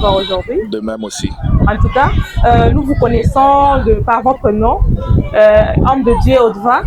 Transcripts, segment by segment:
voir aujourd'hui. De même aussi. En tout cas, nous vous connaissons par votre nom, homme de Dieu Haute-Va.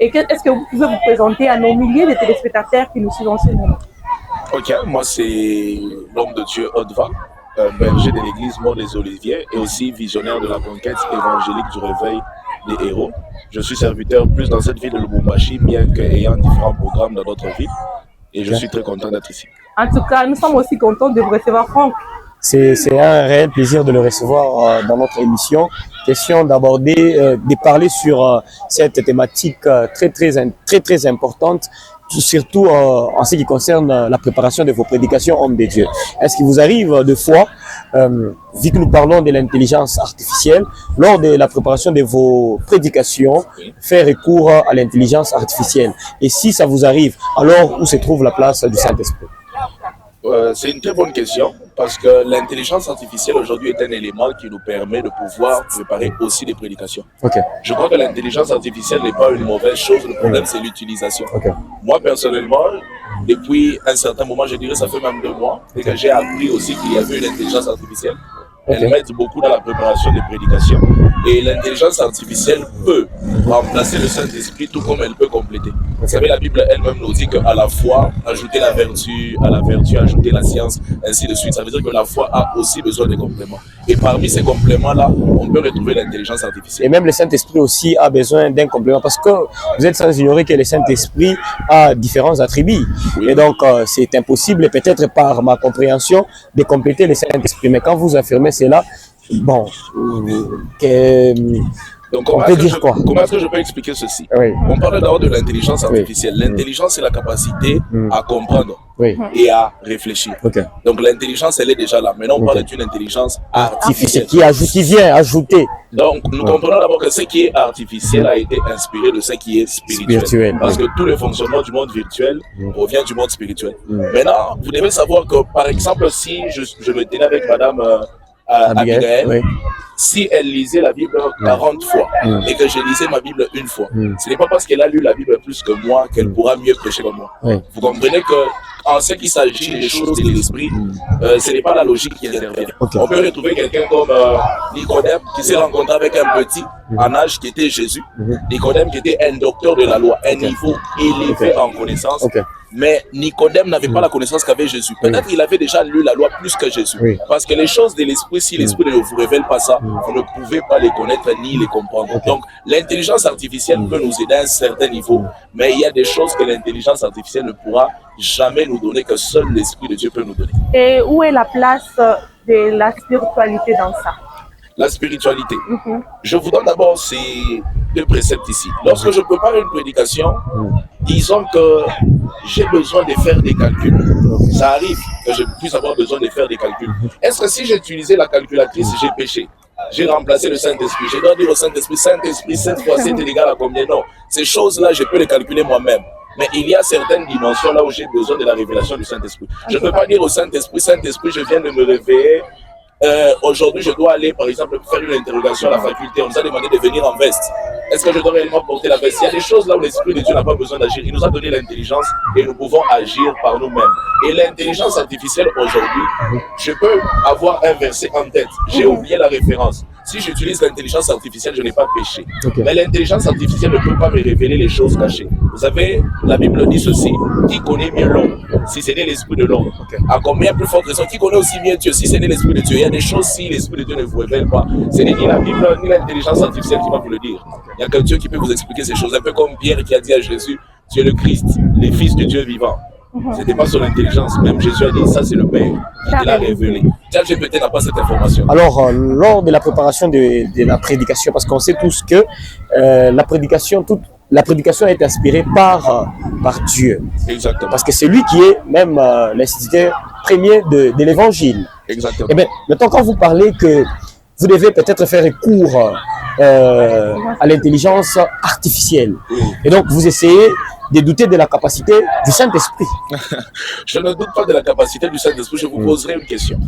Et est-ce que vous pouvez vous présenter à nos milliers de téléspectateurs qui nous suivent en ce moment? Ok, moi c'est l'homme de Dieu Haute-Va, berger de l'église Mort des Oliviers et aussi visionnaire de la conquête évangélique du réveil des héros. Je suis serviteur plus dans cette ville de Lubumbashi, bien qu'ayant différents programmes dans d'autres villes. Et je suis très content d'être ici. En tout cas, nous sommes aussi contents de vous recevoir, Franck. C'est un réel plaisir de le recevoir dans notre émission. Question d'aborder, de parler sur cette thématique très importante, surtout en ce qui concerne la préparation de vos prédications, hommes de Dieu. Est-ce qu'il vous arrive de fois, vu que nous parlons de l'intelligence artificielle, lors de la préparation de vos prédications, faire recours à l'intelligence artificielle? Et si ça vous arrive, alors où se trouve la place du Saint-Esprit? C'est une très bonne question parce que l'intelligence artificielle aujourd'hui est un élément qui nous permet de pouvoir préparer aussi des prédications. Okay. Je crois que l'intelligence artificielle n'est pas une mauvaise chose, le problème c'est l'utilisation. Okay. Moi personnellement, depuis un certain moment, je dirais ça fait même 2 mois, et que j'ai appris aussi qu'il y avait une intelligence artificielle. Elle m'aide beaucoup dans la préparation des prédications. Et l'intelligence artificielle peut remplacer le Saint-Esprit tout comme elle peut compléter. Vous savez, la Bible elle-même nous dit qu'à la foi, ajouter la vertu, à la vertu, ajouter la science, ainsi de suite. Ça veut dire que la foi a aussi besoin de compléments. Et parmi ces compléments-là, on peut retrouver l'intelligence artificielle. Et même le Saint-Esprit aussi a besoin d'un complément parce que vous êtes sans ignorer que le Saint-Esprit a différents attributs. Oui. Et donc, c'est impossible, peut-être par ma compréhension, de compléter le Saint-Esprit. Mais quand vous affirmez cela, bon, donc, on peut dire quoi? Comment est-ce que je peux expliquer ceci? Oui. On parle d'abord de l'intelligence artificielle. Oui. L'intelligence, c'est la capacité à comprendre et à réfléchir. Okay. Donc, l'intelligence, elle est déjà là. Maintenant, on parle d'une intelligence artificielle. Qui vient ajouter. Donc, nous comprenons d'abord que ce qui est artificiel a été inspiré de ce qui est spirituel. Parce que tout le fonctionnement du monde virtuel provient du monde spirituel. Maintenant, vous devez savoir que, par exemple, si je me tenais avec madame Abigail, si elle lisait la Bible 40 fois et que je lisais ma Bible 1 fois, ce n'est pas parce qu'elle a lu la Bible plus que moi qu'elle pourra mieux prêcher que moi. Vous comprenez que en ce qui s'agit des choses de l'esprit, ce n'est pas la logique qui intervient. On peut retrouver quelqu'un comme Nicodème qui s'est rencontré avec un petit en âge qui était Jésus. Nicodème qui était un docteur de la loi, un niveau élevé en connaissance. Mais Nicodème n'avait pas la connaissance qu'avait Jésus. Peut-être qu'il avait déjà lu la loi plus que Jésus. Parce que les choses de l'esprit, si l'esprit ne vous révèle pas ça, vous ne pouvez pas les connaître ni les comprendre. Donc, l'intelligence artificielle peut nous aider à un certain niveau, mais il y a des choses que l'intelligence artificielle ne pourra jamais nous donner, que seul l'Esprit de Dieu peut nous donner. Et où est la place de la spiritualité dans ça? La spiritualité. Je vous donne d'abord ces 2 préceptes ici. Lorsque je prépare une prédication, disons que j'ai besoin de faire des calculs. Ça arrive que je puisse avoir besoin de faire des calculs. Est-ce que si j'ai utilisé la calculatrice, j'ai péché? J'ai remplacé le Saint-Esprit. Je dois dire au Saint-Esprit, Saint-Esprit, 7 fois 7 est égal à combien? Non. Ces choses-là, je peux les calculer moi-même. Mais il y a certaines dimensions là où j'ai besoin de la révélation du Saint-Esprit. Je ne peux pas dire au Saint-Esprit, Saint-Esprit, je viens de me réveiller. Aujourd'hui, je dois aller, par exemple, faire une interrogation à la faculté. On nous a demandé de venir en veste. Est-ce que je dois réellement porter la veste? Il y a des choses là où l'Esprit de Dieu n'a pas besoin d'agir. Il nous a donné l'intelligence et nous pouvons agir par nous-mêmes. Et l'intelligence artificielle aujourd'hui, je peux avoir un verset en tête. J'ai oublié la référence. Si j'utilise l'intelligence artificielle, je n'ai pas péché. Mais l'intelligence artificielle ne peut pas me révéler les choses cachées. Vous savez, la Bible dit ceci: qui connaît mieux l'homme, si ce n'est l'esprit de l'homme? À combien plus forte raison, qui connaît aussi bien Dieu, si ce n'est l'esprit de Dieu? Il y a des choses, si l'esprit de Dieu ne vous révèle pas, ce n'est ni la Bible ni l'intelligence artificielle qui va vous le dire. Il n'y a que Dieu qui peut vous expliquer ces choses. Un peu comme Pierre qui a dit à Jésus: tu es le Christ, le Fils du Dieu vivant. Ce n'était pas son intelligence. Même Jésus a dit: ça, c'est le Père qui te l'a révélé. ChatGPT n'a pas cette information. Alors, lors de la préparation de la prédication, parce qu'on sait tous que la prédication est inspirée par Dieu. Exactement. Parce que c'est lui qui est même l'instituteur premier de l'évangile. Exactement. Et bien, maintenant, quand vous parlez que vous devez peut-être faire recours à l'intelligence artificielle, et donc vous essayez de douter de la capacité du Saint-Esprit. Je ne doute pas de la capacité du Saint-Esprit. Je vous poserai une question.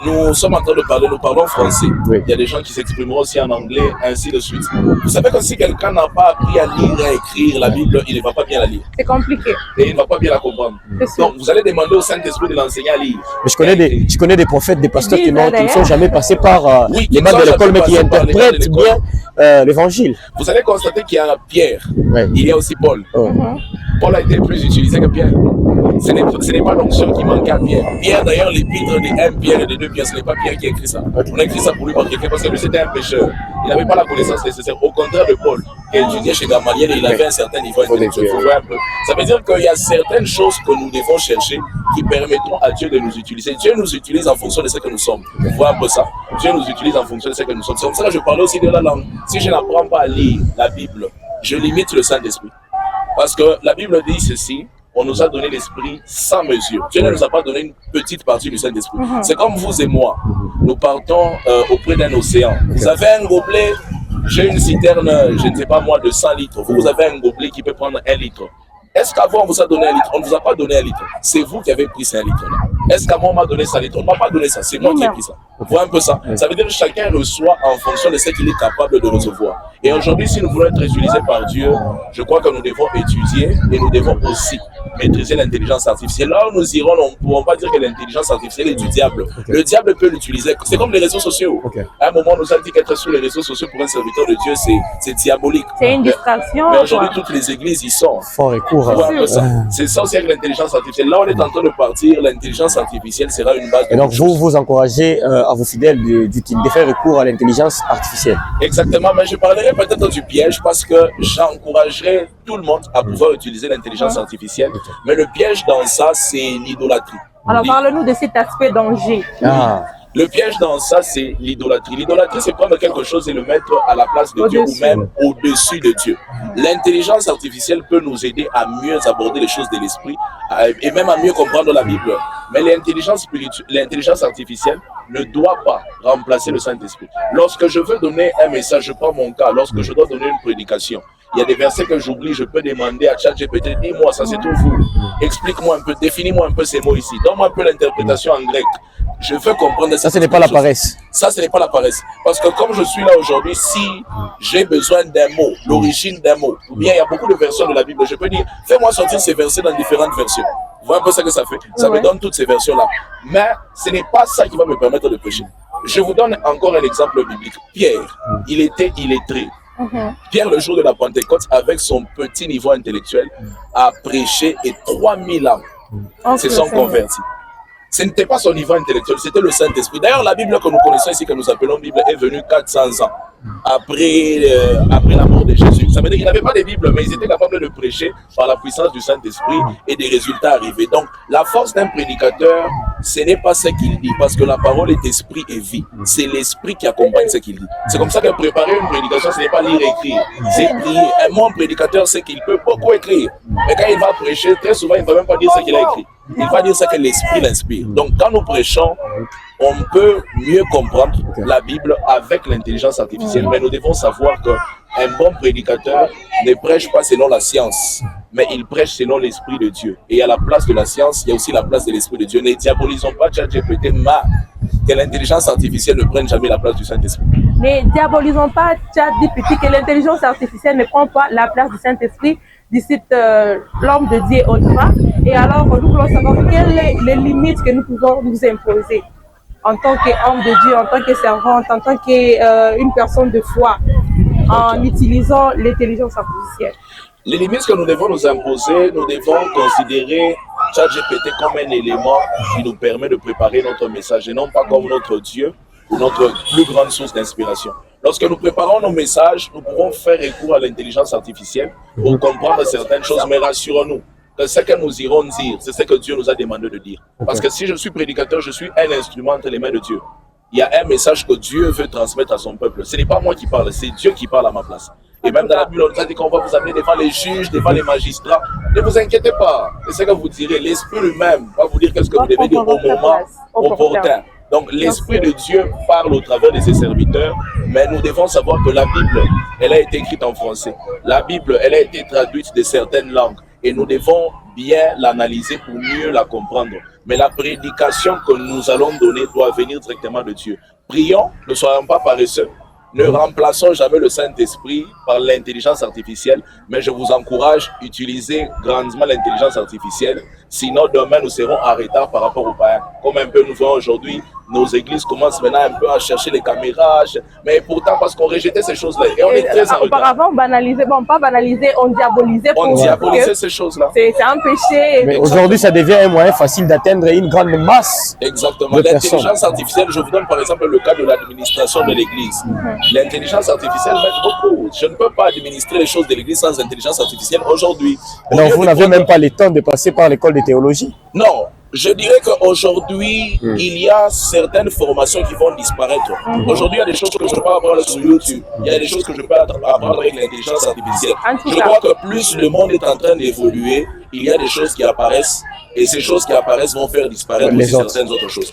nous sommes en train de parler, nous parlons français. Oui. Il y a des gens qui s'exprimeront aussi en anglais, ainsi de suite. Vous savez que si quelqu'un n'a pas appris à lire et à écrire la Bible, il ne va pas bien la lire. C'est compliqué. Et il ne va pas bien la comprendre. Donc, vous allez demander au Saint-Esprit de l'enseigner à lire. Mais je connais des prophètes, des pasteurs qui ne d'ailleurs. sont jamais passés par Oui, les bancs de l'école, mais qui interprètent bien l'évangile. Vous allez constater qu'il y a Pierre, Ouais. il y a aussi Paul. Ouais. Paul a été plus utilisé que Pierre. Ce n'est pas l'onction qui manque à Pierre. Pierre, d'ailleurs, l'épître des 1 Pierre et des 2 Pierre, ce n'est pas Pierre qui a écrit ça. On a écrit ça pour lui par quelqu'un parce que lui, c'était un pécheur. Il n'avait pas la connaissance nécessaire. Au contraire de Paul, qui étudiait chez Gamaliel et il avait un certain niveau intellectuel. Faut voir un peu. Ça veut dire qu'il y a certaines choses que nous devons chercher qui permettront à Dieu de nous utiliser. Dieu nous utilise en fonction de ce que nous sommes. Vous voyez un peu ça? Dieu nous utilise en fonction de ce que nous sommes. C'est comme ça que je parlais aussi de la langue. Si je n'apprends pas à lire la Bible, je limite le Saint-Esprit. Parce que la Bible dit ceci, on nous a donné l'esprit sans mesure. Dieu ne nous a pas donné une petite partie du Saint-Esprit. C'est comme vous et moi. Nous partons auprès d'un océan. Vous avez un gobelet, j'ai une citerne, je ne sais pas moi, de 100 litres. Vous avez un gobelet qui peut prendre 1 litre. Est-ce qu'avant on vous a donné 1 litre? On ne vous a pas donné 1 litre. C'est vous qui avez pris 5 litres là. Est-ce qu'avant on m'a donné 100 litres? On ne m'a pas donné ça. C'est moi qui ai pris ça. Vous voyez un peu ça? Ça veut dire que chacun reçoit en fonction de ce qu'il est capable de recevoir. Et aujourd'hui, si nous voulons être utilisés par Dieu, je crois que nous devons étudier et nous devons aussi maîtriser l'intelligence artificielle. Là où nous irons, on ne pourra pas dire que l'intelligence artificielle est du diable. Le diable peut l'utiliser. C'est comme les réseaux sociaux. À un moment, on nous a dit qu'être sur les réseaux sociaux pour un serviteur de Dieu, c'est diabolique. C'est une distraction. Mais aujourd'hui, toutes les églises y sont. Fort et court. C'est ça aussi avec l'intelligence artificielle. Là, on est en train de partir. L'intelligence artificielle sera une base. Et donc, vous encouragez à vos fidèles de faire recours à l'intelligence artificielle. Exactement, mais je parlerai peut-être du piège parce que j'encouragerai tout le monde à pouvoir utiliser l'intelligence artificielle. Mais le piège dans ça, c'est l'idolâtrie. Alors, parle-nous de cet aspect danger. Le piège dans ça, c'est l'idolâtrie. L'idolâtrie, c'est prendre quelque chose et le mettre à la place de Dieu ou même au-dessus de Dieu. L'intelligence artificielle peut nous aider à mieux aborder les choses de l'esprit et même à mieux comprendre la Bible. Mais l'intelligence artificielle ne doit pas remplacer le Saint-Esprit. Lorsque je veux donner un message, je prends mon cas, lorsque je dois donner une prédication, il y a des versets que j'oublie, je peux demander à ChatGPT, dis-moi, ça c'est tout vous. Explique-moi un peu, définis-moi un peu ces mots ici. Donne-moi un peu l'interprétation en grec. Je veux comprendre ça. Ce n'est pas la paresse. Ça, ce n'est pas la paresse. Parce que comme je suis là aujourd'hui, si j'ai besoin d'un mot, l'origine d'un mot, ou bien il y a beaucoup de versions de la Bible, je peux dire, fais-moi sortir ces versets dans différentes versions. Vous voyez un peu ce que ça fait? Ça me donne toutes ces versions-là. Mais ce n'est pas ça qui va me permettre de prêcher. Je vous donne encore un exemple biblique. Pierre, il était illettré. Pierre, le jour de la Pentecôte, avec son petit niveau intellectuel, a prêché et 3000 âmes se sont convertis. Ce n'était pas son niveau intellectuel, c'était le Saint-Esprit. D'ailleurs, la Bible que nous connaissons ici, que nous appelons Bible, est venue 400 ans après la mort de Jésus. Ça veut dire qu'ils n'avaient pas de Bible, mais ils étaient capables de prêcher par la puissance du Saint-Esprit et des résultats arrivés. Donc, la force d'un prédicateur, ce n'est pas ce qu'il dit, parce que la parole est esprit et vie. C'est l'esprit qui accompagne ce qu'il dit. C'est comme ça que préparer une prédication, ce n'est pas lire et écrire, c'est prier. Un bon prédicateur, c'est qu'il peut beaucoup écrire. Mais quand il va prêcher, très souvent, il ne va même pas dire ce qu'il a écrit. Il va dire ce que l'esprit l'inspire. Donc, quand nous prêchons, on peut mieux comprendre la Bible avec l'intelligence artificielle. Mais nous devons savoir qu'un bon prédicateur ne prêche pas selon la science, mais il prêche selon l'Esprit de Dieu. Et à la place de la science, il y a aussi la place de l'Esprit de Dieu. Ne diabolisons pas ChatGPT, que l'intelligence artificielle ne prenne jamais la place du Saint-Esprit. Ne diabolisons pas ChatGPT, que l'intelligence artificielle ne prend pas la place du Saint-Esprit, d'ici l'homme de Dieu Audva. Et alors, nous voulons savoir quelles sont les limites que nous pouvons nous imposer en tant qu'homme de Dieu, en tant que servante, en tant qu'une personne de foi, en utilisant l'intelligence artificielle. Les limites que nous devons nous imposer, nous devons considérer ChatGPT comme un élément qui nous permet de préparer notre message et non pas comme notre Dieu ou notre plus grande source d'inspiration. Lorsque nous préparons nos messages, nous pouvons faire recours à l'intelligence artificielle pour comprendre certaines choses, mais rassurons-nous que ce que nous irons dire, c'est ce que Dieu nous a demandé de dire. Parce que si je suis prédicateur, je suis un instrument entre les mains de Dieu. Il y a un message que Dieu veut transmettre à son peuple. Ce n'est pas moi qui parle, c'est Dieu qui parle à ma place. Et même dans la Bible, on nous a dit qu'on va vous amener devant les juges, devant les magistrats. Ne vous inquiétez pas. C'est ce que vous direz. L'Esprit lui-même va vous dire qu'est-ce que vous devez dire au moment opportun. Donc l'Esprit de Dieu parle au travers de ses serviteurs, mais nous devons savoir que la Bible, elle a été écrite en français. La Bible, elle a été traduite de certaines langues. et nous devons bien l'analyser pour mieux la comprendre. Mais la prédication que nous allons donner doit venir directement de Dieu. Prions, ne soyons pas paresseux. Ne remplaçons jamais le Saint-Esprit par l'intelligence artificielle, mais je vous encourage à utiliser grandement l'intelligence artificielle. Sinon, demain, nous serons en retard par rapport aux païens. Comme un peu nous voyons aujourd'hui, nos églises commencent maintenant un peu à chercher les caméras, mais pourtant parce qu'on rejetait ces choses-là. Et on est très en retard. Auparavant, on banalisait, bon, pas banaliser, on diabolisait. On diabolisait ces choses-là. C'est un péché. Mais aujourd'hui, ça devient un moyen facile d'atteindre une grande masse. Exactement. L'intelligence artificielle, je vous donne par exemple le cas de l'administration de l'église. L'intelligence artificielle m'aide beaucoup. Je ne peux pas administrer les choses de l'église sans intelligence artificielle aujourd'hui. Donc vous n'avez même pas le temps de passer par l'école de théologie? Non. Je dirais qu'aujourd'hui, il y a certaines formations qui vont disparaître. Aujourd'hui, il y a des choses que je peux apprendre sur YouTube. Il y a des choses que je peux apprendre avec l'intelligence artificielle. Je crois que plus le monde est en train d'évoluer, il y a des choses qui apparaissent et ces choses qui apparaissent vont faire disparaître aussi certaines autres choses.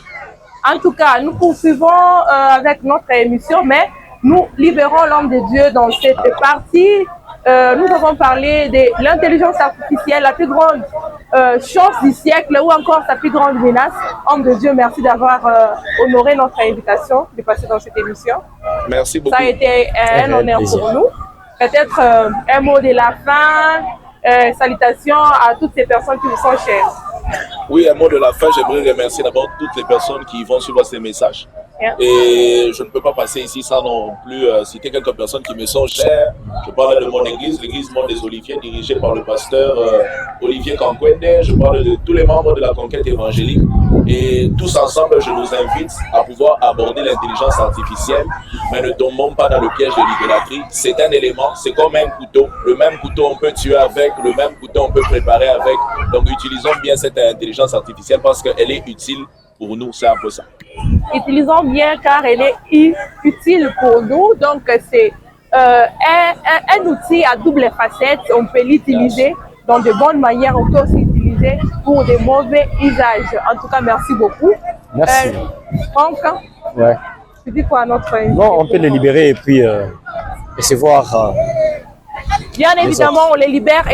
En tout cas, nous poursuivons avec notre émission, mais nous libérons l'homme de Dieu dans cette partie. Nous avons parlé de l'intelligence artificielle, la plus grande chance du siècle ou encore sa plus grande menace. Homme de Dieu, merci d'avoir honoré notre invitation de passer dans cette émission. Merci beaucoup. Ça a été un honneur pour nous. Peut-être un mot de la fin, salutations à toutes ces personnes qui vous sont chères. Oui, un mot de la fin, j'aimerais remercier d'abord toutes les personnes qui vont suivre ces messages. Et je ne peux pas passer ici sans non plus citer quelques personnes qui me sont chères. Je parle de mon église, l'église Monde des Oliviers, dirigée par le pasteur Olivier Kankwende. Je parle de tous les membres de la conquête évangélique. Et tous ensemble, je nous invite à pouvoir aborder l'intelligence artificielle, mais ne tombons pas dans le piège de l'idolâtrie. C'est un élément, c'est comme un couteau. Le même couteau, on peut tuer avec, le même couteau, on peut préparer avec. Donc, utilisons bien cette intelligence artificielle parce qu'elle est utile pour nous, c'est un peu ça. Utilisons bien car elle est utile pour nous. Donc, c'est un outil à double facette. On peut l'utiliser dans de bonnes manières. On peut aussi l'utiliser pour de mauvais usages. En tout cas, merci beaucoup. Merci. Franck, tu dis quoi à notre invité? Non, on peut les libérer et puis recevoir. Bien évidemment, on les libère.